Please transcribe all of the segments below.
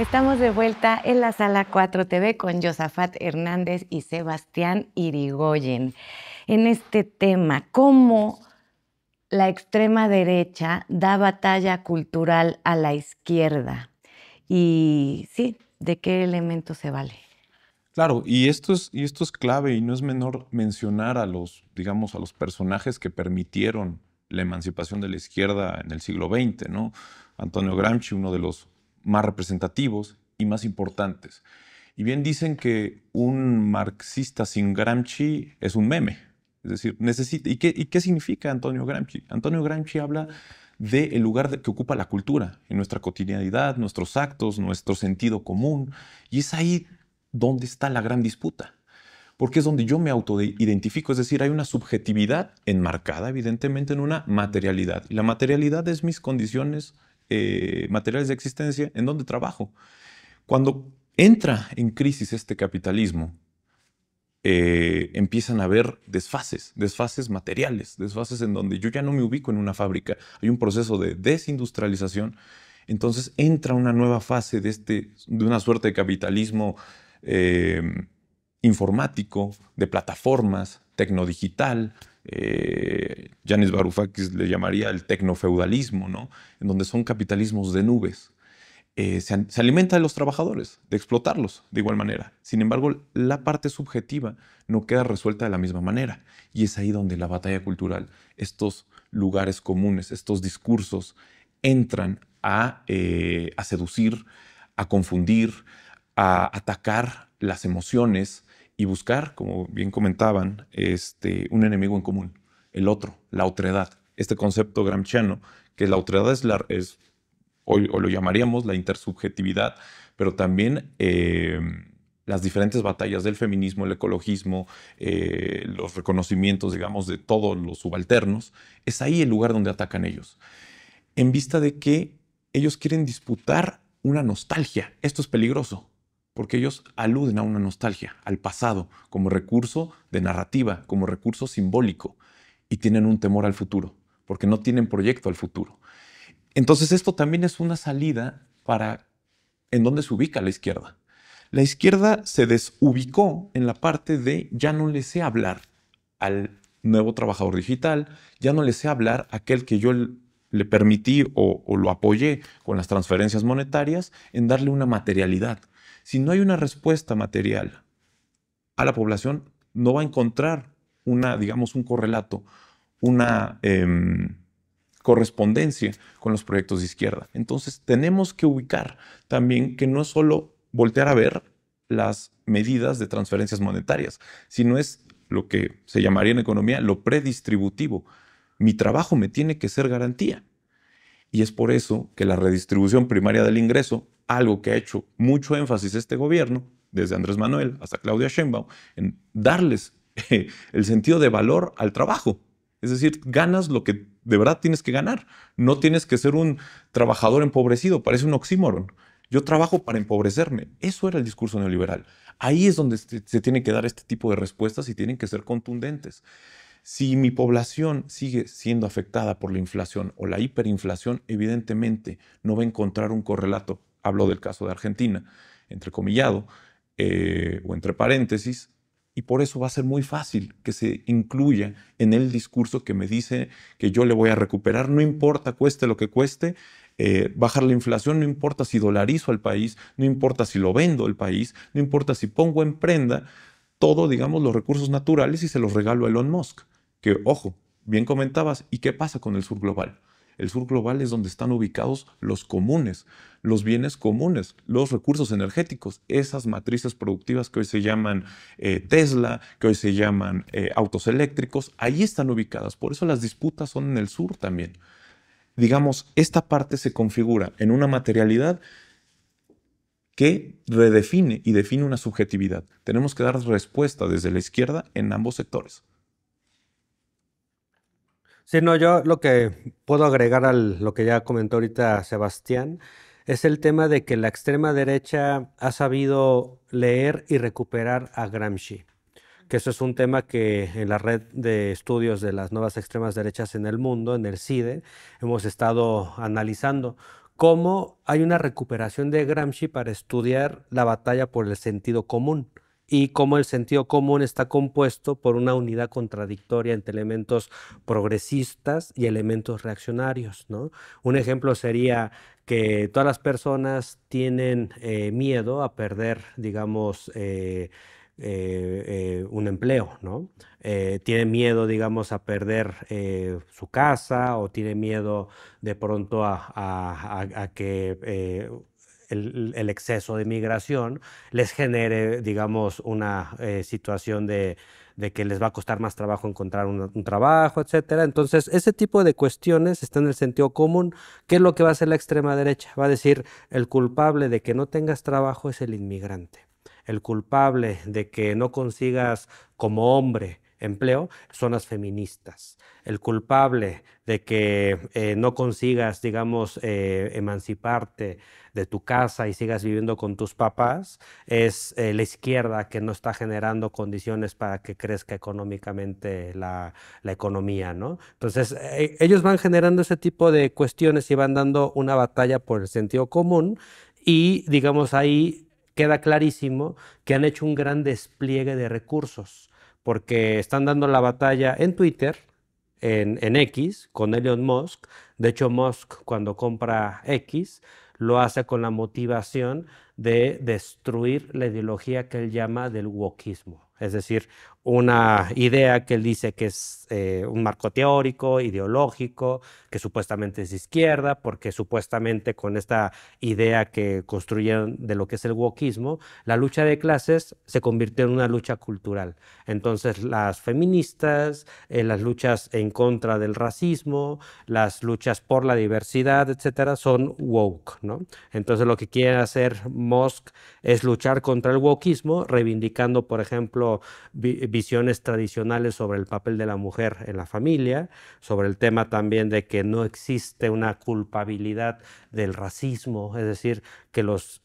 Estamos de vuelta en la Sala 4 TV con Josafat Hernández y Sebastián Irigoyen. En este tema, ¿cómo la extrema derecha da batalla cultural a la izquierda? Y sí, ¿de qué elemento se vale? Claro, y esto es clave y no es menor mencionar a los, digamos, a los personajes que permitieron la emancipación de la izquierda en el siglo XX, ¿no? Antonio Gramsci, uno de los más representativos y más importantes. Y bien dicen que un marxista sin Gramsci es un meme. Es decir, necesita. ¿Y qué significa Antonio Gramsci? Antonio Gramsci habla del lugar que ocupa la cultura en nuestra cotidianidad, nuestros actos, nuestro sentido común. Y es ahí donde está la gran disputa, porque es donde yo me autoidentifico, es decir, hay una subjetividad enmarcada evidentemente en una materialidad, y la materialidad es mis condiciones materiales de existencia en donde trabajo. Cuando entra en crisis este capitalismo, empiezan a haber desfases materiales, desfases en donde yo ya no me ubico en una fábrica, hay un proceso de desindustrialización. Entonces entra una nueva fase de una suerte de capitalismo eh, informático, de plataformas, tecnodigital. Yanis Varoufakis le llamaría el tecnofeudalismo, ¿no? En donde son capitalismos de nubes. Se alimenta de los trabajadores, de explotarlos de igual manera. Sin embargo, la parte subjetiva no queda resuelta de la misma manera. Y es ahí donde la batalla cultural, estos lugares comunes, estos discursos, entran a seducir, a confundir, a atacar las emociones y buscar, como bien comentaban, un enemigo en común, el otro, la otredad. Este concepto gramsciano, que la otredad es hoy o lo llamaríamos la intersubjetividad, pero también las diferentes batallas del feminismo, el ecologismo, los reconocimientos, digamos, de todos los subalternos, es ahí el lugar donde atacan ellos, en vista de que ellos quieren disputar una nostalgia. Esto es peligroso, porque ellos aluden a una nostalgia, al pasado, como recurso de narrativa, como recurso simbólico, y tienen un temor al futuro, porque no tienen proyecto al futuro. Entonces esto también es una salida para en dónde se ubica la izquierda. La izquierda se desubicó en la parte de ya no le sé hablar al nuevo trabajador digital, ya no le sé hablar a aquel que yo le permití o lo apoyé con las transferencias monetarias en darle una materialidad. Si no hay una respuesta material a la población, no va a encontrar digamos, un correlato, una correspondencia con los proyectos de izquierda. Entonces tenemos que ubicar también que no es solo voltear a ver las medidas de transferencias monetarias, sino es lo que se llamaría en economía lo predistributivo. Mi trabajo me tiene que ser garantía. Y es por eso que la redistribución primaria del ingreso, algo que ha hecho mucho énfasis este gobierno, desde Andrés Manuel hasta Claudia Sheinbaum, en darles el sentido de valor al trabajo. Es decir, ganas lo que de verdad tienes que ganar. No tienes que ser un trabajador empobrecido, parece un oxímoron. Yo trabajo para empobrecerme. Eso era el discurso neoliberal. Ahí es donde se tiene que dar este tipo de respuestas y tienen que ser contundentes. Si mi población sigue siendo afectada por la inflación o la hiperinflación, evidentemente no va a encontrar un correlato, hablo del caso de Argentina, entrecomillado o entre paréntesis, y por eso va a ser muy fácil que se incluya en el discurso que me dice que yo le voy a recuperar, no importa cueste lo que cueste, bajar la inflación, no importa si dolarizo al país, no importa si lo vendo al país, no importa si pongo en prenda todo, digamos, los recursos naturales y se los regalo a Elon Musk. Que, ojo, bien comentabas, ¿y qué pasa con el sur global? El sur global es donde están ubicados los comunes, los bienes comunes, los recursos energéticos, esas matrices productivas que hoy se llaman Tesla, que hoy se llaman autos eléctricos, ahí están ubicadas. Por eso las disputas son en el sur también. Digamos, esta parte se configura en una materialidad que redefine y define una subjetividad. Tenemos que dar respuesta desde la izquierda en ambos sectores. Sí, no, yo lo que puedo agregar a lo que ya comentó ahorita Sebastián es el tema de que la extrema derecha ha sabido leer y recuperar a Gramsci, que eso es un tema que en la red de estudios de las nuevas extremas derechas en el mundo, en el CIDE, hemos estado analizando cómo hay una recuperación de Gramsci para estudiar la batalla por el sentido común y cómo el sentido común está compuesto por una unidad contradictoria entre elementos progresistas y elementos reaccionarios, ¿no? Un ejemplo sería que todas las personas tienen miedo a perder, digamos, un empleo, ¿no? Tienen miedo, digamos, a perder su casa o tienen miedo de pronto a que el exceso de migración les genere, digamos, una situación de que les va a costar más trabajo encontrar un trabajo, etcétera. Entonces, ese tipo de cuestiones está en el sentido común. ¿Qué es lo que va a hacer la extrema derecha? Va a decir, el culpable de que no tengas trabajo es el inmigrante. El culpable de que no consigas como hombre empleo son las feministas. El culpable de que no consigas, digamos, emanciparte de tu casa y sigas viviendo con tus papás es la izquierda, que no está generando condiciones para que crezca económicamente la economía, ¿no? Entonces, ellos van generando ese tipo de cuestiones y van dando una batalla por el sentido común y, digamos, ahí queda clarísimo que han hecho un gran despliegue de recursos, porque están dando la batalla en Twitter, en X, con Elon Musk. De hecho, Musk, cuando compra X, lo hace con la motivación de destruir la ideología que él llama del wokismo. Es decir, una idea que él dice que es un marco teórico, ideológico, que supuestamente es izquierda, porque supuestamente con esta idea que construyeron de lo que es el wokismo, la lucha de clases se convirtió en una lucha cultural. Entonces, las feministas, las luchas en contra del racismo, las luchas por la diversidad, etcétera, son woke, ¿no? Entonces, lo que quiere hacer Musk es luchar contra el wokismo, reivindicando, por ejemplo, visiones tradicionales sobre el papel de la mujer en la familia, sobre el tema también de que no existe una culpabilidad del racismo, es decir, que los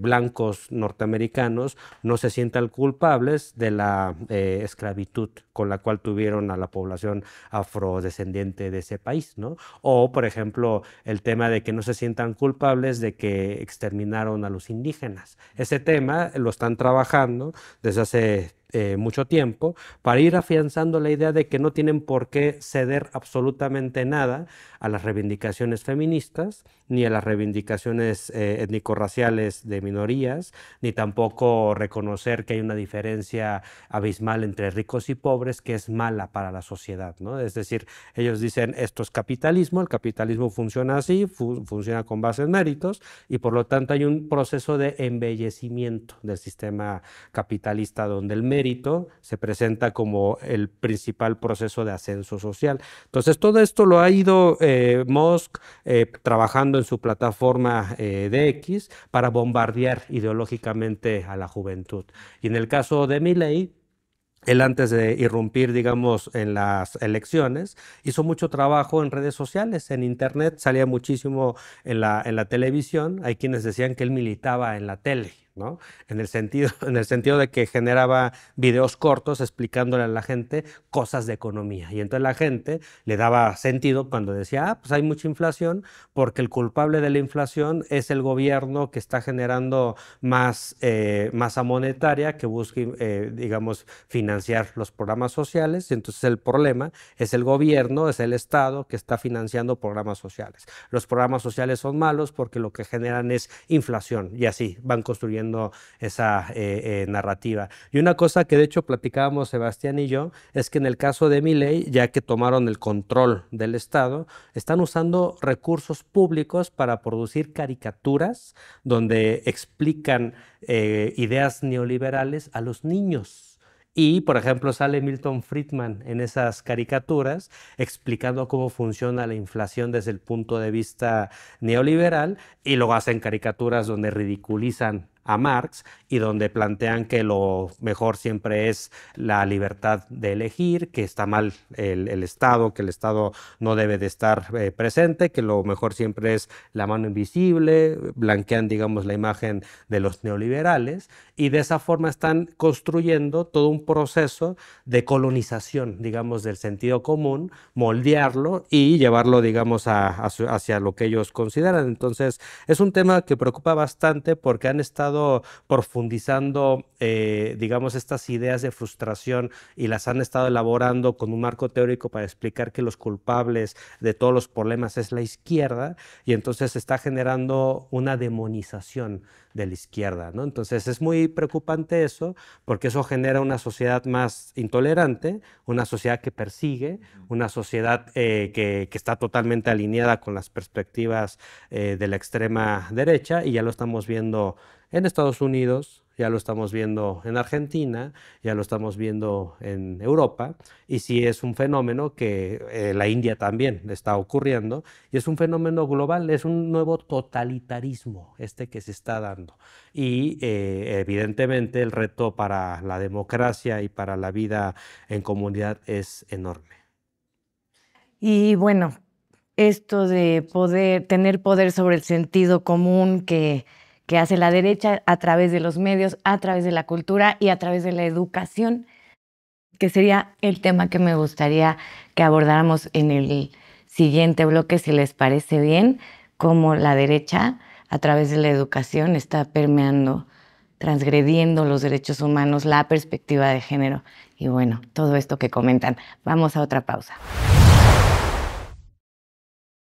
blancos norteamericanos no se sientan culpables de la esclavitud con la cual tuvieron a la población afrodescendiente de ese país, ¿no? O, por ejemplo, el tema de que no se sientan culpables de que exterminaron a los indígenas. Ese tema lo están trabajando desde hace mucho tiempo para ir afianzando la idea de que no tienen por qué ceder absolutamente nada a las reivindicaciones feministas, ni a las reivindicaciones étnico-raciales de minorías, ni tampoco reconocer que hay una diferencia abismal entre ricos y pobres que es mala para la sociedad, ¿no? Es decir, ellos dicen esto es capitalismo, el capitalismo funciona así, funciona con base en méritos y por lo tanto hay un proceso de embellecimiento del sistema capitalista donde el mérito se presenta como el principal proceso de ascenso social. Entonces todo esto lo ha ido Musk trabajando en su plataforma de X para bombardear ideológicamente a la juventud. Y en el caso de Milei, él antes de irrumpir, digamos, en las elecciones, hizo mucho trabajo en redes sociales, en internet, salía muchísimo en la televisión. Hay quienes decían que él militaba en la tele, ¿no? En el sentido de que generaba videos cortos explicándole a la gente cosas de economía. Y entonces la gente le daba sentido cuando decía, ah, pues hay mucha inflación, porque el culpable de la inflación es el gobierno que está generando más masa monetaria que busque, digamos, financiar los programas sociales. Entonces el problema es el gobierno, es el Estado que está financiando programas sociales. Los programas sociales son malos porque lo que generan es inflación y así van construyendo esa narrativa. Y una cosa que de hecho platicábamos Sebastián y yo es que en el caso de Milei, ya que tomaron el control del Estado, están usando recursos públicos para producir caricaturas donde explican ideas neoliberales a los niños. Y, por ejemplo, sale Milton Friedman en esas caricaturas explicando cómo funciona la inflación desde el punto de vista neoliberal y luego hacen caricaturas donde ridiculizan a Marx y donde plantean que lo mejor siempre es la libertad de elegir, que está mal el Estado, que el Estado no debe de estar presente, que lo mejor siempre es la mano invisible, blanquean, digamos, la imagen de los neoliberales y de esa forma están construyendo todo un proceso de colonización, digamos, del sentido común, moldearlo y llevarlo, digamos, hacia lo que ellos consideran. Entonces, es un tema que preocupa bastante porque han estado profundizando, digamos, estas ideas de frustración y las han estado elaborando con un marco teórico para explicar que los culpables de todos los problemas es la izquierda y entonces se está generando una demonización de la izquierda, ¿no? Entonces es muy preocupante eso porque eso genera una sociedad más intolerante, una sociedad que persigue, una sociedad que está totalmente alineada con las perspectivas de la extrema derecha y ya lo estamos viendo en Estados Unidos, ya lo estamos viendo en Argentina, ya lo estamos viendo en Europa y sí es un fenómeno que la India también está ocurriendo y es un fenómeno global, es un nuevo totalitarismo este que se está dando y evidentemente el reto para la democracia y para la vida en comunidad es enorme. Y bueno, esto de tener poder sobre el sentido común que hace la derecha a través de los medios, a través de la cultura y a través de la educación, que sería el tema que me gustaría que abordáramos en el siguiente bloque, si les parece bien, cómo la derecha a través de la educación está permeando, transgrediendo los derechos humanos, la perspectiva de género y bueno, todo esto que comentan. Vamos a otra pausa.